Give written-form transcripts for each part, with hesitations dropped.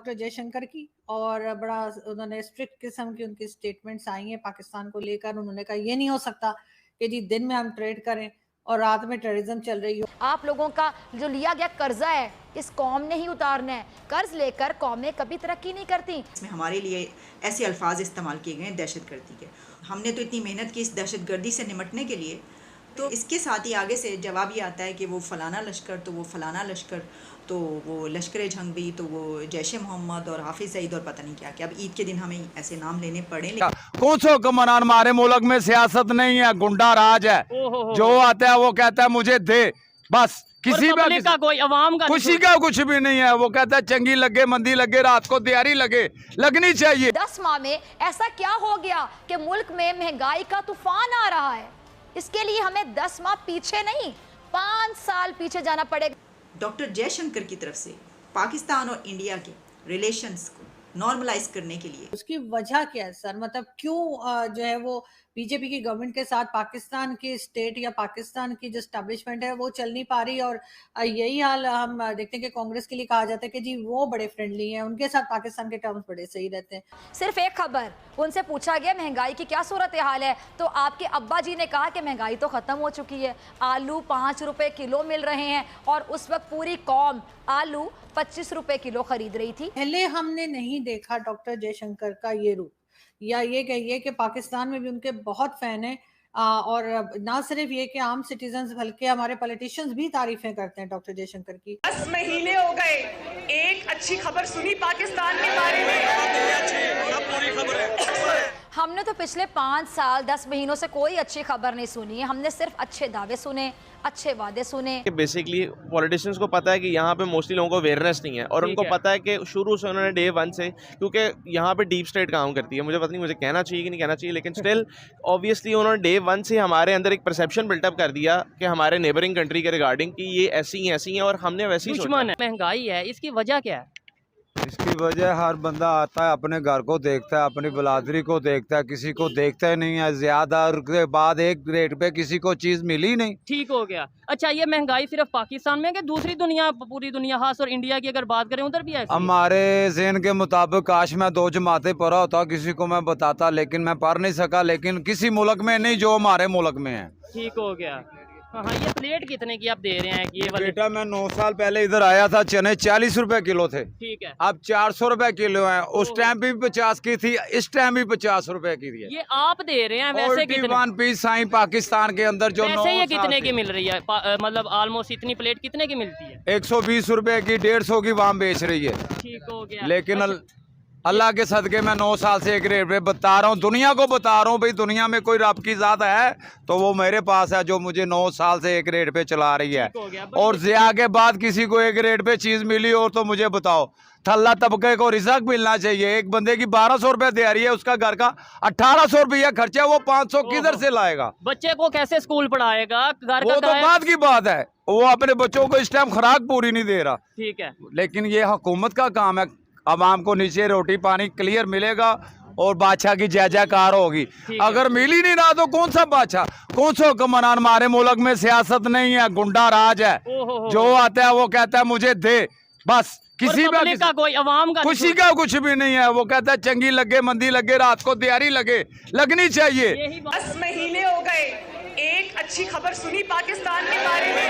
Doctor Jaishankar की, और बड़ा उन्होंने स्ट्रिक्ट किस्म की उनकी स्टेटमेंट्स आई हैं पाकिस्तान को लेकर। उन्होंने कहा ये नहीं हो सकता कि जी दिन में हम ट्रेड करें और रात में टेररिज्म चल रही हो। आप लोगों का जो लिया गया कर्जा है इस कौम ने ही उतारना है। कर्ज लेकर कौमें कभी तरक्की नहीं करती। इसमें हमारे लिए ऐसे अल्फाज इस्तेमाल किए गए दहशतगर्दी के। हमने तो इतनी मेहनत की इस दहशतगर्दी से निमटने के लिए, तो इसके साथ ही आगे से जवाब ये आता है कि वो फलाना लश्कर, तो वो फलाना लश्कर, तो वो लश्कर जंग भी, तो वो जैश मोहम्मद और हाफिज सईद और पता नहीं क्या क्या। अब ईद के दिन हमें ऐसे नाम लेने पड़े। कौन सो हुक्मरान हमारे मुल्क में सियासत नहीं है, गुंडा राज है। जो आता है वो कहता है मुझे दे, बस किसी का कोई अवाम का खुशी का कुछ भी नहीं है। वो कहता है चंगी लगे मंदी लगे रात को दियारी लगे, लगनी चाहिए। 10 माह में ऐसा क्या हो गया कि मुल्क में महंगाई का तूफान आ रहा है? इसके लिए हमें 10 माह पीछे नहीं 5 साल पीछे जाना पड़ेगा। डॉक्टर जयशंकर की तरफ से पाकिस्तान और इंडिया के रिलेशंस को नॉर्मलाइज करने के लिए उसकी वजह क्या है सर? मतलब क्यों जो है वो बीजेपी की गवर्नमेंट के साथ पाकिस्तान की स्टेट या पाकिस्तान की जो स्टैब्लिशमेंट है वो चल नहीं पा रही? और यही हाल हम देखते हैं कि कांग्रेस के लिए कहा जाता है कि जी वो बड़े फ्रेंडली हैं, उनके साथ पाकिस्तान के टर्म्स बड़े सही रहते हैं। सिर्फ एक खबर, उनसे पूछा गया महंगाई की क्या सूरत हाल है, तो आपके अब्बा जी ने कहा कि महंगाई तो खत्म हो चुकी है, आलू 5 रुपए किलो मिल रहे हैं, और उस वक्त पूरी कौम आलू 25 रुपए किलो खरीद रही थी। पहले हमने नहीं देखा डॉक्टर जयशंकर का ये रूप, या ये कहिए कि पाकिस्तान में भी उनके बहुत फैन है। और ना सिर्फ ये कि आम सिटीजन्स बल्कि हमारे पॉलिटिशियंस भी तारीफें करते हैं डॉक्टर जयशंकर की। 10 महीने हो गए, एक अच्छी खबर सुनी पाकिस्तान के बारे में? पूरी खबर है। हमने तो पिछले 5 साल 10 महीनों से कोई अच्छी खबर नहीं सुनी है। हमने सिर्फ अच्छे दावे सुने, अच्छे वादे सुने। बेसिकली पॉलिटिशियंस को पता है कि यहाँ पे मोस्टली लोगों को अवेयरनेस नहीं है, और उनको पता है कि शुरू से उन्होंने डे 1 से, क्योंकि यहाँ पे डीप स्टेट काम करती है। मुझे पता नहीं मुझे कहना चाहिए कि नहीं कहना चाहिए, लेकिन स्टिल ऑब्वियसली उन्होंने डे 1 से हमारे अंदर एक परसेप्शन बिल्टअप कर दिया कि हमारे नेबरिंग कंट्री के रिगार्डिंग कि ये ऐसी हैं, और हमने वैसी दुश्मन है। महंगाई है, इसकी वजह क्या है? इसकी वजह हर बंदा आता है अपने घर को देखता है, अपनी बलादरी को देखता है, किसी को देखता ही नहीं है। ज्यादा के बाद एक रेट पे किसी को चीज मिली नहीं। ठीक हो गया। अच्छा, ये महंगाई सिर्फ पाकिस्तान में है कि दूसरी दुनिया, पूरी दुनिया, खास और इंडिया की अगर बात करें उधर भी है? हमारे ज़हन के मुताबिक काश मैं 2 जमातें पढ़ा होता, किसी को मैं बताता, लेकिन मैं पढ़ नहीं सका। लेकिन किसी मुल्क में नहीं जो हमारे मुल्क में है। ठीक हो गया। हाँ, ये प्लेट कितने की आप दे रहे हैं? ये वाले बेटा मैं 9 साल पहले इधर आया था, चने 40 रुपए किलो थे। ठीक है। अब 400 रुपए किलो है। उस टाइम भी 50 की थी, इस टाइम भी 50 रुपए की थी। ये आप दे रहे हैं वैसे कितने? 1 पीस साई पाकिस्तान के अंदर जो वैसे ये कितने की मिल रही है? मतलब ऑलमोस्ट इतनी प्लेट कितने की मिलती है? 120 रुपए की, 150 की वहाँ बेच रही है। ठीक हो गया। लेकिन अल्लाह के सदके मैं 9 साल से एक रेट पे बता रहा हूँ, दुनिया को बता रहा हूँ भाई, दुनिया में कोई रब की ज़ात है तो वो मेरे पास है, जो मुझे 9 साल से एक रेट पे चला रही है। और ज़िया के बाद किसी को एक रेट पे चीज़ मिली और तो मुझे बताओ, थल्ला तबके को रिज़्क मिलना चाहिए। एक बंदे की 1200 रुपए दे रही है, उसका घर का 1800 रुपया खर्चा, वो 500 किधर से लाएगा? बच्चे को कैसे स्कूल पढ़ाएगा? घर वो तो बाद की बात है, वो अपने बच्चों को इस टाइम खुराक पूरी नहीं दे रहा। ठीक है। लेकिन ये हुकूमत का काम है, आवाम को नीचे रोटी पानी क्लियर मिलेगा और बादशाह की जय जयकार होगी। अगर मिल ही नहीं रहा तो कौन सा बादशाह, कौन सा हुक्मरान? हमारे मुल्क में सियासत नहीं है, गुंडा राज है। जो आता है वो कहता है मुझे दे, बस किसी का कोई अवाम का खुशी का कुछ भी नहीं है। वो कहता है चंगी लगे मंदी लगे रात को दियारी लगे, लगनी चाहिए। 10 महीने हो गए, एक अच्छी खबर सुनी पाकिस्तान के बारे में?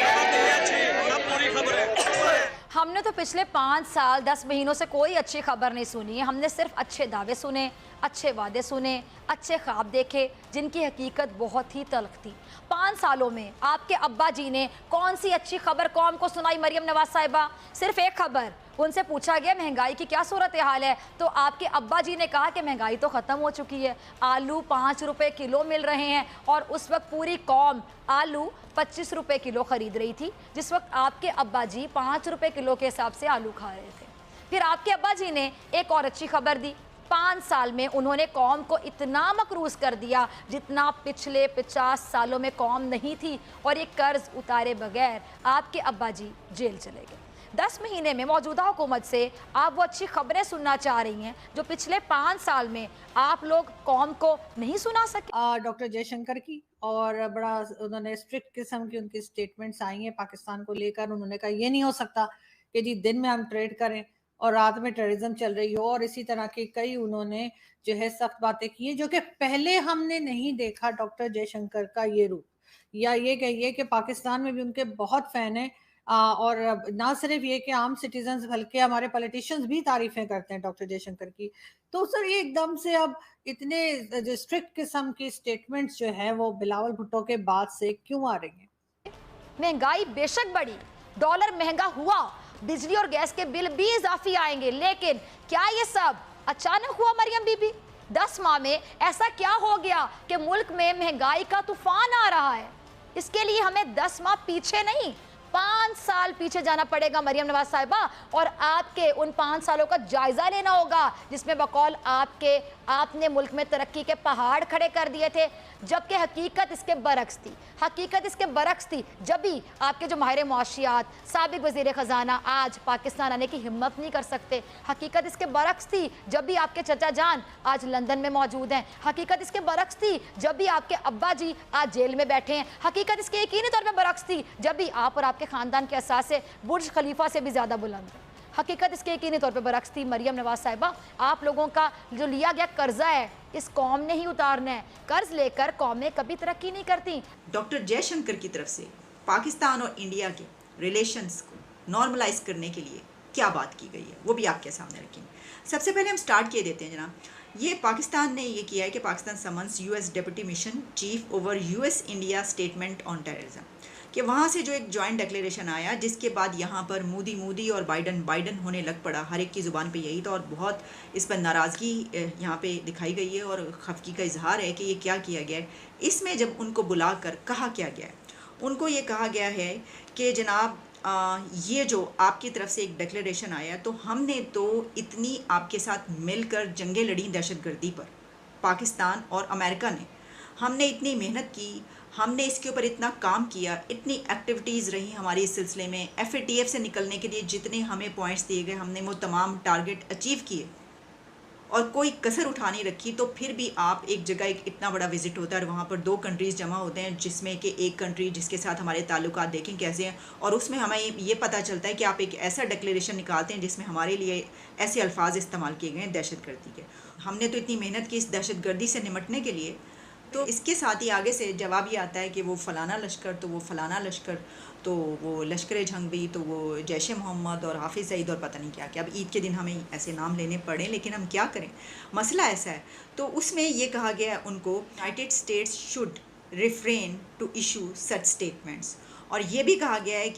पूरी खबर है। हमने तो पिछले 5 साल 10 महीनों से कोई अच्छी खबर नहीं सुनी है। हमने सिर्फ अच्छे दावे सुने, अच्छे वादे सुने, अच्छे ख्वाब देखे, जिनकी हकीकत बहुत ही तल्ख थी। 5 सालों में आपके अब्बा जी ने कौन सी अच्छी खबर कौम को सुनाई? मरियम नवाज साहिबा, सिर्फ एक खबर, उनसे पूछा गया महंगाई की क्या सूरत हाल है, तो आपके अब्बा जी ने कहा कि महंगाई तो ख़त्म हो चुकी है, आलू 5 रुपए किलो मिल रहे हैं, और उस वक्त पूरी कौम आलू 25 रुपए किलो खरीद रही थी, जिस वक्त आपके अब्बा जी 5 रुपए किलो के हिसाब से आलू खा रहे थे। फिर आपके अब्बा जी ने एक और अच्छी खबर दी। 5 साल में उन्होंने कौम को इतना मकरूज कर दिया जितना पिछले 50 सालों में कौम नहीं थी, और ये कर्ज उतारे बगैर आपके अब्बा जी जेल चले गए। 10 महीने में मौजूदा हुकूमत से आप वो अच्छी खबरें सुनना चाह रही हैं जो पिछले 5 साल में आप लोग कौम को नहीं सुना सके। डॉक्टर जयशंकर की, और बड़ा उन्होंने स्ट्रिक्ट किस्म की उनकी स्टेटमेंट्स आई हैं पाकिस्तान को लेकर। उन्होंने कहा ये नहीं हो सकता कि जी दिन में हम ट्रेड करें और रात में टेररिज्म चल रही हो, और इसी तरह के कई उन्होंने जो है सख्त बातें की हैं, जो कि पहले हमने नहीं देखा डॉक्टर जयशंकर का ये रूप। या ये कहिए कि पाकिस्तान में भी उनके बहुत फैन हैं, और ना सिर्फ ये कि आम सिटीजन्स बल्कि हमारे पॉलिटिशियंस भी तारीफें करते हैं डॉक्टर जयशंकर की। तो सर ये एकदम से अब इतने जो स्ट्रिक्ट किस्म की स्टेटमेंट्स जो है वो बिलावल भुट्टो के बाद से क्यों आ रही हैं? महंगाई बेशक बढ़ी, डॉलर महंगा हुआ, बिजली और गैस के बिल भी इजाफी आएंगे, लेकिन क्या ये सब अचानक हुआ मरियम बीबी? 10 माह में ऐसा क्या हो गया कि मुल्क में महंगाई का तूफान आ रहा है? इसके लिए हमें 10 माह पीछे नहीं, 5 साल पीछे जाना पड़ेगा मरियम नवाज साहिबा, और आपके उन 5 सालों का जायजा लेना होगा जिसमें बकौल आपने मुल्क में तरक्की के पहाड़ खड़े कर दिए थे, जबकि हकीकत इसके बरक्स थी। हकीकत इसके बरक्स थी जब भी आपके जो माहिर मुआशियात साबिक वजीर खजाना आज पाकिस्तान आने की हिम्मत नहीं कर सकते। हकीकत इसके बरक्स थी जब भी आपके चचा जान आज लंदन में मौजूद हैं। हकीकत इसके बरक्स थी जब भी आपके अब्बा जी आज जेल में बैठे हैं। हकीकत इसके यकीनी तौर पर बरक्स थी जब भी आप और आपके खानदान के असासे बुर्ज खलीफा से भी ज्यादा बुलंद है। हकीकत इसके यकीनी तौर पर बरक्स थी मरियम नवाज साहिबा, आप लोगों का जो लिया गया कर्जा है इस कौम ने ही उतारना है। कर्ज लेकर कौमें कभी तरक्की नहीं करती। डॉक्टर जयशंकर की तरफ से पाकिस्तान और इंडिया के रिलेशंस को नॉर्मलाइज करने के लिए क्या बात की गई है वो भी आपके सामने रखेंगे। सबसे पहले हम स्टार्ट किए देते हैं जनाब। ये पाकिस्तान ने ये किया है कि Pakistan summons US deputy mission chief over US India statement on terrorism, कि वहाँ से जो एक जॉइंट डिक्लेरेशन आया जिसके बाद यहाँ पर मोदी और बाइडन होने लग पड़ा। हर एक की ज़ुबान पे यही था और बहुत इस पर नाराज़गी यहाँ पे दिखाई गई है और खफगी का इजहार है कि ये क्या किया गया है। इसमें जब उनको बुलाकर कहा क्या गया है, उनको ये कहा गया है कि जनाब ये जो आपकी तरफ से एक डिक्लेरेशन आया तो हमने तो इतनी आपके साथ मिलकर जंगें लड़ी दहशतगर्दी पर, पाकिस्तान और अमेरिका ने, हमने इतनी मेहनत की, हमने इसके ऊपर इतना काम किया, इतनी एक्टिविटीज़ रही हमारी इस सिलसिले में, FATF से निकलने के लिए जितने हमें पॉइंट्स दिए गए हमने वो तमाम टारगेट अचीव किए और कोई कसर उठा नहीं रखी। तो फिर भी आप एक जगह एक इतना बड़ा विजिट होता है और वहाँ पर 2 कंट्रीज़ जमा होते हैं जिसमें कि एक कंट्री जिसके साथ हमारे ताल्लुकात देखें कैसे हैं, और उसमें हमें ये पता चलता है कि आप एक ऐसा डिक्लेरेशन निकालते हैं जिसमें हमारे लिए ऐसे अल्फाज इस्तेमाल किए गए हैं दहशतगर्दी के। हमने तो इतनी मेहनत की इस दहशतगर्दी से निमटने के लिए, तो इसके साथ ही आगे से जवाब ये आता है कि वो फ़लाना लश्कर, तो वो फ़लाना लश्कर, तो वो लश्कर जंगी, तो वो जैश मोहम्मद और हाफिज़ सईद और पता नहीं क्या क्या। अब ईद के दिन हमें ऐसे नाम लेने पड़े, लेकिन हम क्या करें, मसला ऐसा है। तो उसमें ये कहा गया है उनको United States should refrain to issue such statements, और ये भी कहा गया है कि